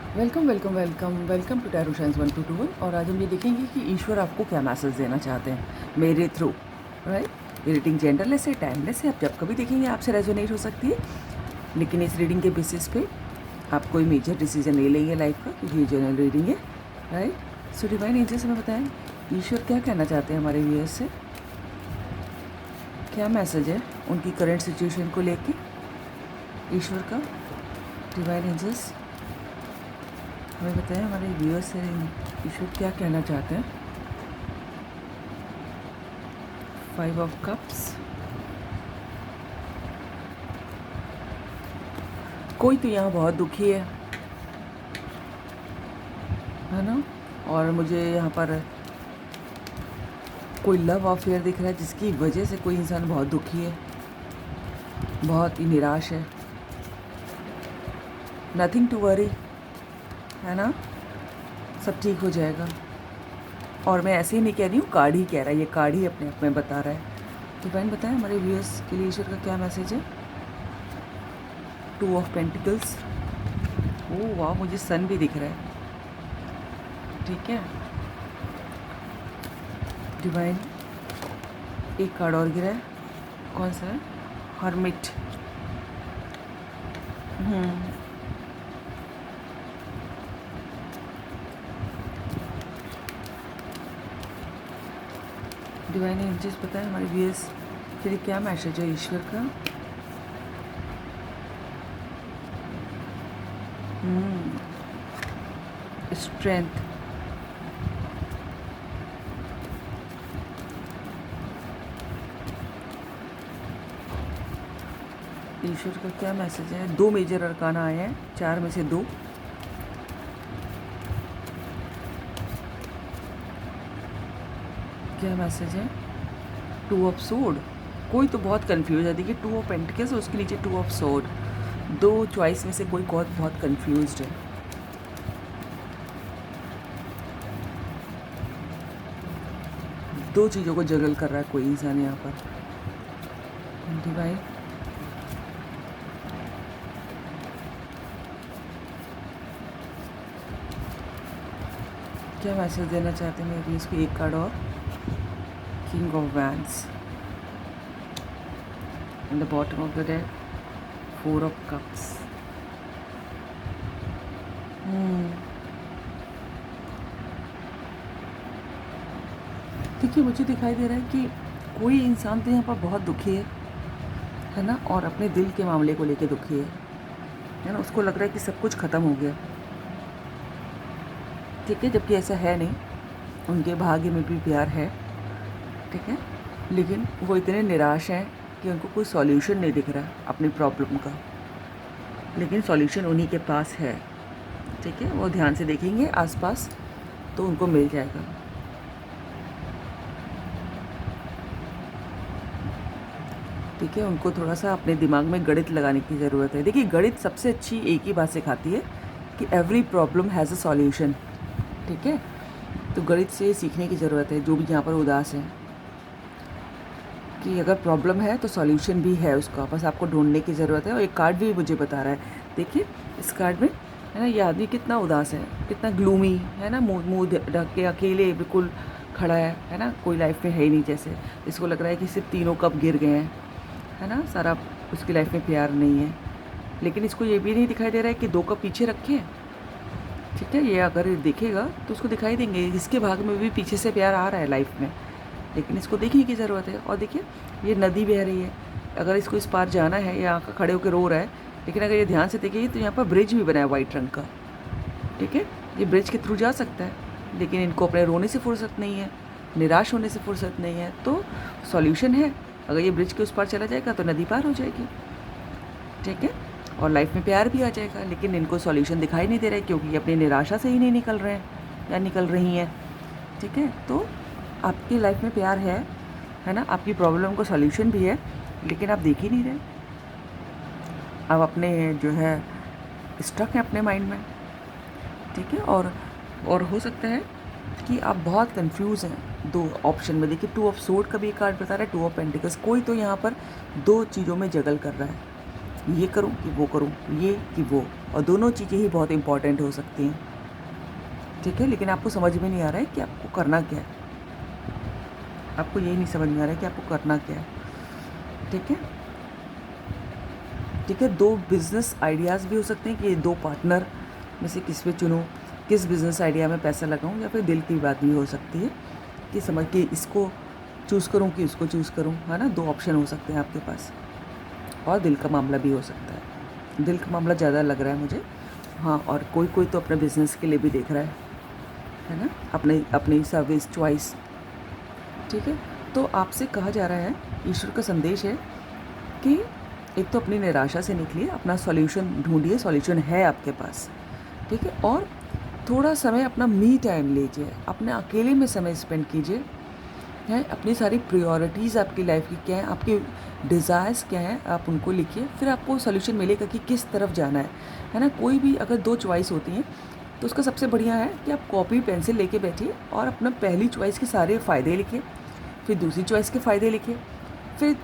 Welcome welcome welcome welcome to tarot science 1221। और आज हम ये देखेंगे कि ईश्वर आपको क्या मैसेज देना चाहते हैं मेरे थ्रू। राइट, ये रीडिंग जेंडरलेस है, टाइमलेस है, आप जब कभी देखेंगे आपसे रेजोनेट हो सकती है। लेकिन इस रीडिंग के बेसिस पे आप कोई मेजर डिसीजन नहीं लेंगे लाइफ का, क्योंकि ये जनरल रीडिंग है। राइट, सो डिवाइन एंजल्स हमें बताएं ईश्वर क्या कहना चाहते हैं हमारे व्यूअर्स से, क्या मैसेज है उनकी करंट सिचुएशन को लेके ईश्वर का। डिवाइन एंजल्स हमें बताएं हमारे व्यूअर्स से ईश्वर क्या कहना चाहते हैं। 5 ऑफ कप्स, कोई तो यहाँ बहुत दुखी है ना। और मुझे यहाँ पर कोई लव अफेयर दिख रहा है जिसकी वजह से कोई इंसान बहुत दुखी है, बहुत ही निराश है। नथिंग टू वरी, है ना, सब ठीक हो जाएगा। और मैं ऐसे ही नहीं कह रही हूँ, कार्ड ही कह रहा है, ये कार्ड ही अपने आप में बता रहा है। तो बहन बताएं हमारे व्यूअर्स के लिए ईश्वर का क्या मैसेज है। 2 ऑफ पेंटिकल्स, ओह वाह, मुझे सन भी दिख रहा है। ठीक है, डिवाइन एक कार्ड और गिरा है, कौन सा है, हर्मिट। डिवाइन एंजल्स बताएं हमारे व्यूअर्स के लिए क्या मैसेज है ईश्वर का। स्ट्रेंथ, ईश्वर का क्या मैसेज है। 2 मेजर अरकाना आए हैं, 4 में से 2। क्या मैसेज है। 2 ऑफ सोर्ड, कोई तो बहुत कंफ्यूज है। देखिए 2 ऑफ पेंटिकल्स और उसके नीचे 2 ऑफ सोर्ड, 2 चॉइस में से कोई बहुत कंफ्यूज्ड है। दो चीज़ों को जगल कर रहा है कोई इंसान यहाँ पर। डिवाइन क्या मैसेज देना चाहते हैं अभी इसको। एक कार्ड और, king of wands, in the bottom of the deck 4 of cups. देखिए मुझे दिखाई दे रहा है कि कोई इंसान तो यहाँ पर बहुत दुखी है ना, और अपने दिल के मामले को लेके दुखी है ना। उसको लग रहा है कि सब कुछ ख़त्म हो गया, ठीक है, जबकि ऐसा है नहीं। उनके भाग्य में भी प्यार है, ठीक है, लेकिन वो इतने निराश हैं कि उनको कोई सॉल्यूशन नहीं दिख रहा अपनी प्रॉब्लम का। लेकिन सॉल्यूशन उन्हीं के पास है, ठीक है। वो ध्यान से देखेंगे आसपास तो उनको मिल जाएगा। ठीक है, उनको थोड़ा सा अपने दिमाग में गणित लगाने की ज़रूरत है। देखिए गणित सबसे अच्छी एक ही बात सिखाती है कि every problem has a solution, ठीक है। तो गणित से सीखने की ज़रूरत है जो भी यहाँ पर उदास है, कि अगर प्रॉब्लम है तो सॉल्यूशन भी है उसका, बस आपको ढूंढने की ज़रूरत है। और एक कार्ड भी मुझे बता रहा है, देखिए इस कार्ड में, है ना, ये आदमी कितना उदास है, कितना ग्लूमी है ना, मुँह ढक के अकेले बिल्कुल खड़ा है ना, कोई लाइफ में है ही नहीं। जैसे इसको लग रहा है कि सिर्फ 3 कप गिर गए हैं, है ना, सारा उसकी लाइफ में प्यार नहीं है। लेकिन इसको ये भी नहीं दिखाई दे रहा है कि 2 कप पीछे रखे हैं, ठीक है। ये अगर देखेगा तो उसको दिखाई देंगे, इसके भाग में भी पीछे से प्यार आ रहा है लाइफ में, लेकिन इसको देखने की ज़रूरत है। और देखिए ये नदी बह रही है, अगर इसको इस पार जाना है, ये यहाँ खड़े होकर रो रहा है, लेकिन अगर ये ध्यान से देखिए तो यहाँ पर ब्रिज भी बना है वाइट रंग का, ठीक है। ये ब्रिज के थ्रू जा सकता है, लेकिन इनको अपने रोने से फुर्सत नहीं है, निराश होने से फुर्सत नहीं है। तो सॉल्यूशन है, अगर ये ब्रिज के उस पार चला जाएगा तो नदी पार हो जाएगी, ठीक है, और लाइफ में प्यार भी आ जाएगा। लेकिन इनको सॉल्यूशन दिखाई नहीं दे रहा है क्योंकि ये अपनी निराशा से ही नहीं निकल रहे हैं या निकल रही हैं, ठीक है। तो आपकी लाइफ में प्यार है ना, आपकी प्रॉब्लम को सॉल्यूशन भी है, लेकिन आप देख ही नहीं रहे। आप अपने जो है स्टक हैं अपने माइंड में, ठीक है। और हो सकता है कि आप बहुत कंफ्यूज हैं 2 ऑप्शन में। देखिए 2 ऑफ सोर्ड का भी कार्ड बता रहा है, 2 ऑफ पेंटिकल्स, कोई तो यहाँ पर 2 चीज़ों में जगल कर रहा है, ये करूँ कि वो करूँ, ये कि वो, और दोनों चीज़ें ही बहुत इंपॉर्टेंट हो सकती हैं, ठीक है। लेकिन आपको समझ में नहीं आ रहा है कि आपको करना क्या है, आपको यही नहीं समझ में आ रहा है कि आपको करना क्या है, ठीक है। ठीक है, दो बिज़नेस आइडियाज़ भी हो सकते हैं कि दो पार्टनर में से किस पे चुनूँ, किस बिज़नेस आइडिया में पैसा लगाऊँ, या फिर दिल की बात भी हो सकती है कि समझ के इसको चूज़ करूँ कि उसको चूज़ करूँ, है ना। दो ऑप्शन हो सकते हैं आपके पास, और दिल का मामला भी हो सकता है। दिल का मामला ज़्यादा लग रहा है मुझे, हाँ। और कोई कोई तो अपने बिज़नेस के लिए भी देख रहा है ना, अपनी अपनी सर्विस चॉइस, ठीक है। तो आपसे कहा जा रहा है, ईश्वर का संदेश है कि एक तो अपनी निराशा से निकलिए, अपना सॉल्यूशन ढूंढिए, सॉल्यूशन है आपके पास, ठीक है। और थोड़ा समय अपना मी टाइम लीजिए, अपने अकेले में समय स्पेंड कीजिए, हैं। अपनी सारी प्रायोरिटीज़ आपकी लाइफ की क्या है, आपकी डिज़ायर्स क्या हैं, आप उनको लिखिए, फिर आपको सॉल्यूशन मिलेगा कि किस तरफ जाना है ना। कोई भी अगर दो चॉइस होती हैं तो उसका सबसे बढ़िया है कि आप कॉपी पेंसिल लेके बैठिए और अपना पहली चॉइस के सारे फ़ायदे लिखिए, फिर दूसरी चॉइस के फ़ायदे लिखिए, फिर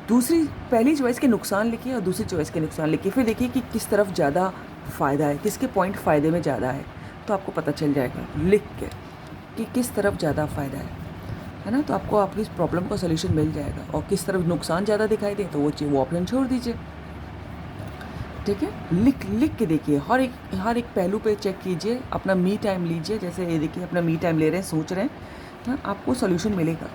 दूसरी पहली चॉइस के नुकसान लिखिए और दूसरी चॉइस के नुकसान लिखिए, फिर देखिए कि किस तरफ ज़्यादा फ़ायदा है, किसके पॉइंट फ़ायदे में ज़्यादा है, तो आपको पता चल जाएगा लिख के कि किस तरफ ज़्यादा फ़ायदा है ना। तो आपको आपकी इस प्रॉब्लम का सॉल्यूशन मिल जाएगा, और किस तरफ नुकसान ज़्यादा दिखाई दे तो वो ऑप्शन छोड़ दीजिए, ठीक है। लिख लिख के देखिए, हर एक पहलू पे चेक कीजिए, अपना मी टाइम लीजिए, जैसे ये देखिए अपना मी टाइम ले रहे हैं, सोच रहे हैं, हाँ, आपको सॉल्यूशन मिलेगा।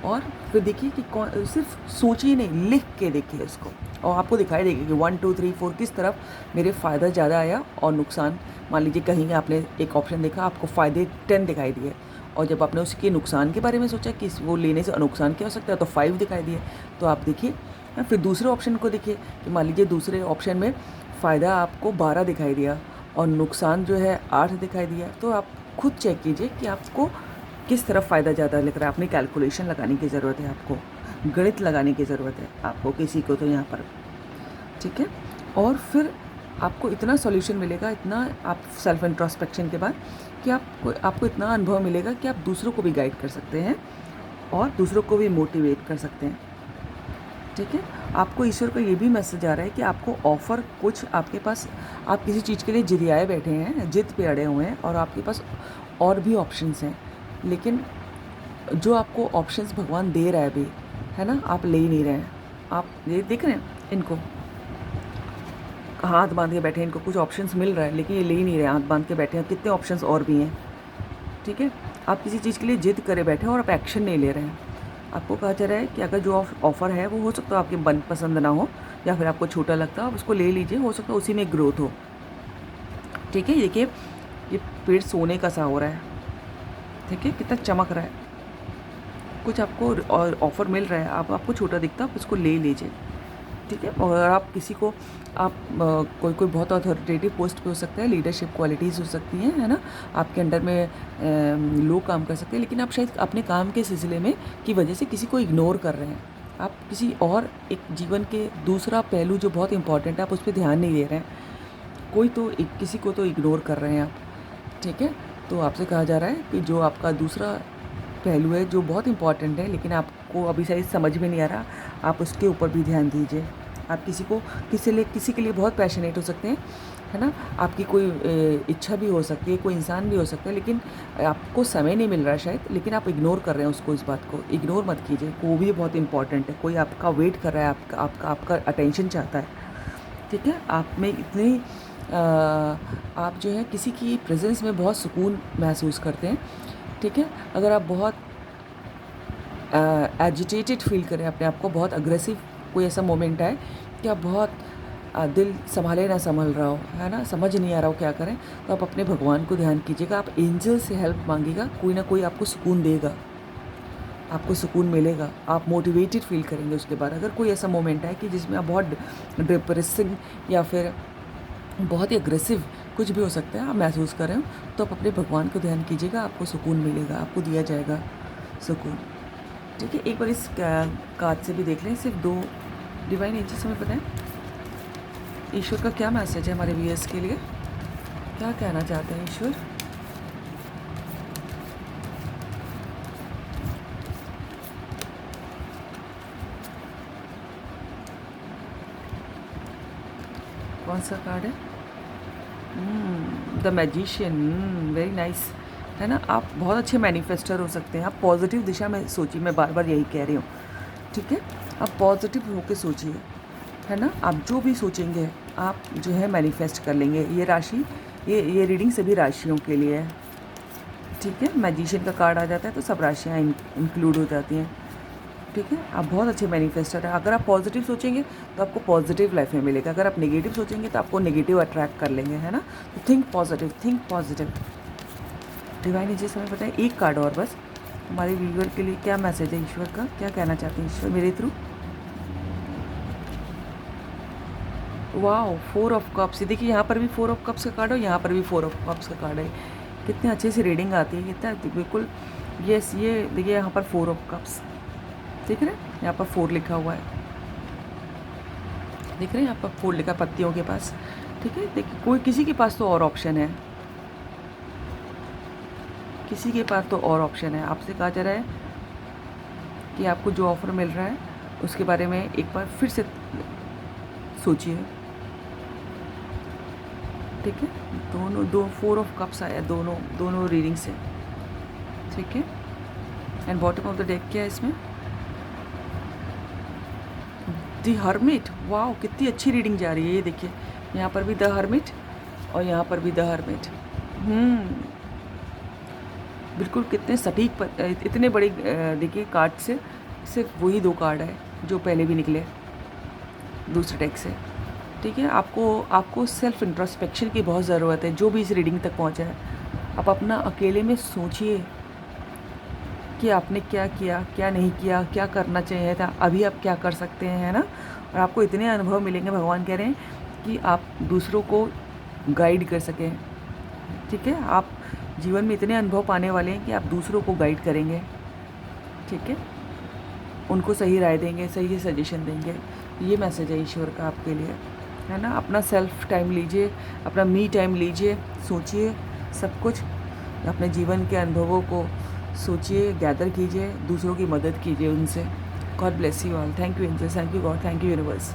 और फिर देखिए कि कौन, सिर्फ सोचिए नहीं, लिख के देखिए इसको, और आपको दिखाई देगा कि 1 2 3 4 किस तरफ मेरे फ़ायदा ज़्यादा आया और नुकसान। मान लीजिए कहीं आपने एक ऑप्शन देखा, आपको फ़ायदे 10 दिखाई दिए, और जब आपने उसके नुकसान के बारे में सोचा कि वो लेने से नुकसान क्या हो सकता है, तो 5 दिखाई दिए। तो आप देखिए, फिर दूसरे ऑप्शन को देखिए कि मान लीजिए दूसरे ऑप्शन में फ़ायदा आपको 12 दिखाई दिया और नुकसान जो है 8 दिखाई दिया, तो आप खुद चेक कीजिए कि आपको किस तरफ फ़ायदा ज़्यादा लग रहा है। अपनी कैलकुलेशन लगाने की ज़रूरत है, आपको गणित लगाने की ज़रूरत है, आपको किसी को तो यहाँ पर, ठीक है। और फिर आपको इतना सॉल्यूशन मिलेगा, इतना आप सेल्फ इंट्रोस्पेक्शन के बाद, कि आपको इतना अनुभव मिलेगा कि आप दूसरों को भी गाइड कर सकते हैं और दूसरों को भी मोटिवेट कर सकते हैं, ठीक है। आपको ईश्वर का ये भी मैसेज आ रहा है कि आपको ऑफ़र कुछ आपके पास, आप किसी चीज़ के लिए जिदियाए बैठे हैं, जिद पे अड़े हुए हैं, और आपके पास और भी ऑप्शंस हैं, लेकिन जो आपको ऑप्शंस भगवान दे रहा है अभी, है ना, आप ले ही नहीं रहे हैं। आप ये देख रहे हैं, इनको हाथ बांध के बैठे हैं, इनको कुछ ऑप्शंस मिल रहा है लेकिन ये ले ही नहीं रहे, हाथ बांध के बैठे हैं। कितने ऑप्शंस और भी हैं, ठीक है। आप किसी चीज़ के लिए जिद करे बैठे हैं और आप एक्शन नहीं ले रहे हैं। आपको कहा जा रहा है कि अगर जो ऑफ़र है वो हो सकता है आपके मन पसंद ना हो, या फिर आपको छोटा लगता है, आप उसको ले लीजिए, हो सकता है उसी में ग्रोथ हो, ठीक है। देखिए ये पेड़ सोने का सा हो रहा है, ठीक है, कितना चमक रहा है। कुछ आपको और ऑफ़र मिल रहा है, आपको छोटा दिखता है, आप उसको ले लीजिए, ठीक है। और आप किसी को, आप कोई बहुत अथॉरिटेटिव पोस्ट पे हो सकता है, लीडरशिप क्वालिटीज़ हो सकती हैं, है ना, आपके अंडर में लोग काम कर सकते हैं, लेकिन आप शायद अपने काम के सिलसिले में की वजह से किसी को इग्नोर कर रहे हैं। आप किसी और एक जीवन के दूसरा पहलू जो बहुत इंपॉर्टेंट है, आप उस पर ध्यान नहीं दे रहे हैं। किसी को तो इग्नोर कर रहे हैं आप, ठीक है। तो आपसे कहा जा रहा है कि जो आपका दूसरा पहलू है जो बहुत इंपॉर्टेंट है, लेकिन आपको अभी शायद समझ में नहीं आ रहा, आप उसके ऊपर भी ध्यान दीजिए। आप किसी के लिए बहुत पैशनेट हो सकते हैं, है ना, आपकी कोई इच्छा भी हो सकती है, कोई इंसान भी हो सकता है, लेकिन आपको समय नहीं मिल रहा है शायद, लेकिन आप इग्नोर कर रहे हैं उसको। इस बात को इग्नोर मत कीजिए, वो भी बहुत इंपॉर्टेंट है। कोई आपका वेट कर रहा है, आपका अटेंशन चाहता है, ठीक है। आप में इतनी आप जो है किसी की प्रेजेंस में बहुत सुकून महसूस करते हैं, ठीक है। अगर आप बहुत एजिटेटेड फील करें अपने आप को, बहुत अग्रेसिव कोई ऐसा मोमेंट आए कि आप बहुत दिल संभाले ना संभल रहा हो, है ना, समझ नहीं आ रहा हो क्या करें, तो आप अपने भगवान को ध्यान कीजिएगा, आप एंजल से हेल्प मांगिएगा, कोई ना कोई आपको सुकून देगा, आपको सुकून मिलेगा, आप मोटिवेटेड फील करेंगे उसके बाद। अगर कोई ऐसा मोमेंट है कि जिसमें आप बहुत डिप्रेसिंग या फिर बहुत ही अग्रेसिव कुछ भी हो सकता है, आप महसूस कर रहे हो, तो आप अपने भगवान को ध्यान कीजिएगा, आपको सुकून मिलेगा, आपको दिया जाएगा सुकून, ठीक है। एक बार इस कार्ड से भी देख लें, सिर्फ 2 डिवाइन एंजल्स हमें बताएं ईश्वर का क्या मैसेज है हमारे व्यूअर्स के लिए, क्या कहना चाहते हैं ईश्वर। कौन सा कार्ड है? The magician. वेरी नाइस, है ना। आप बहुत अच्छे मैनिफेस्टर हो सकते हैं। आप पॉजिटिव दिशा में सोचिए, मैं बार बार यही कह रही हूँ, ठीक है। आप पॉजिटिव होकर सोचिए, है ना। आप जो भी सोचेंगे आप जो है मैनिफेस्ट कर लेंगे। ये राशि, ये रीडिंग सभी राशियों के लिए है, ठीक है। मैजिशियन का कार्ड आ जाता है तो सब राशियाँ इंक्लूड हो जाती हैं, ठीक है। आप बहुत अच्छे मैनिफेस्टर हैं। अगर आप पॉजिटिव सोचेंगे तो आपको पॉजिटिव लाइफ में मिलेगा। अगर आप नेगेटिव सोचेंगे तो आपको नेगेटिव अट्रैक्ट कर लेंगे, है ना। तो think positive, think positive. Divine ages हमें बताए एक कार्ड और बस, हमारे व्यूअर के लिए क्या मैसेज है ईश्वर का, क्या कहना चाहते हैं ईश्वर मेरे थ्रू। Wow, 4 of cups. देखिए यहाँ पर भी 4 ऑफ कप्स का कार्ड है, यहाँ पर भी 4 ऑफ कप्स का कार्ड है। कितने अच्छे से रीडिंग आती है, कितना बिल्कुल। यस, ये देखिए यहाँ पर 4 ऑफ कप्स, देख रहे हैं यहाँ पर 4 लिखा हुआ है, देख रहे हैं यहाँ पर 4 लिखा पत्तियों के पास, ठीक है। देखिए कोई किसी के पास तो और ऑप्शन है, किसी के पास तो और ऑप्शन है। आपसे कहा जा रहा है कि आपको जो ऑफ़र मिल रहा है उसके बारे में एक बार फिर से सोचिए, ठीक है। दो 4 ऑफ कप्स आया दोनों रीडिंग से, ठीक है। And bottom of the deck क्या है इसमें? The hermit. वाओ, कितनी अच्छी रीडिंग जा रही है। ये देखिए यहाँ पर भी द हर्मिट और यहाँ पर भी द हर्मिट। बिल्कुल कितने सटीक इतने बड़े देखिए कार्ड से सिर्फ वही 2 कार्ड है जो पहले भी निकले दूसरे डेक से, ठीक है। आपको सेल्फ इंट्रोस्पेक्शन की बहुत ज़रूरत है। जो भी इस रीडिंग तक पहुँचा है, आप अपना अकेले में सोचिए कि आपने क्या किया, क्या नहीं किया, क्या करना चाहिए था, अभी आप क्या कर सकते हैं, है ना। और आपको इतने अनुभव मिलेंगे, भगवान कह रहे हैं कि आप दूसरों को गाइड कर सकें, ठीक है। आप जीवन में इतने अनुभव पाने वाले हैं कि आप दूसरों को गाइड करेंगे, ठीक है। उनको सही राय देंगे, सही सजेशन देंगे। ये मैसेज है ईश्वर का आपके लिए, है ना। अपना सेल्फ टाइम लीजिए, अपना मी टाइम लीजिए, सोचिए सब कुछ, अपने जीवन के अनुभवों को सोचिए, गैदर कीजिए, दूसरों की मदद कीजिए उनसे। God bless you all. Thank you angels, thank you God, thank you universe.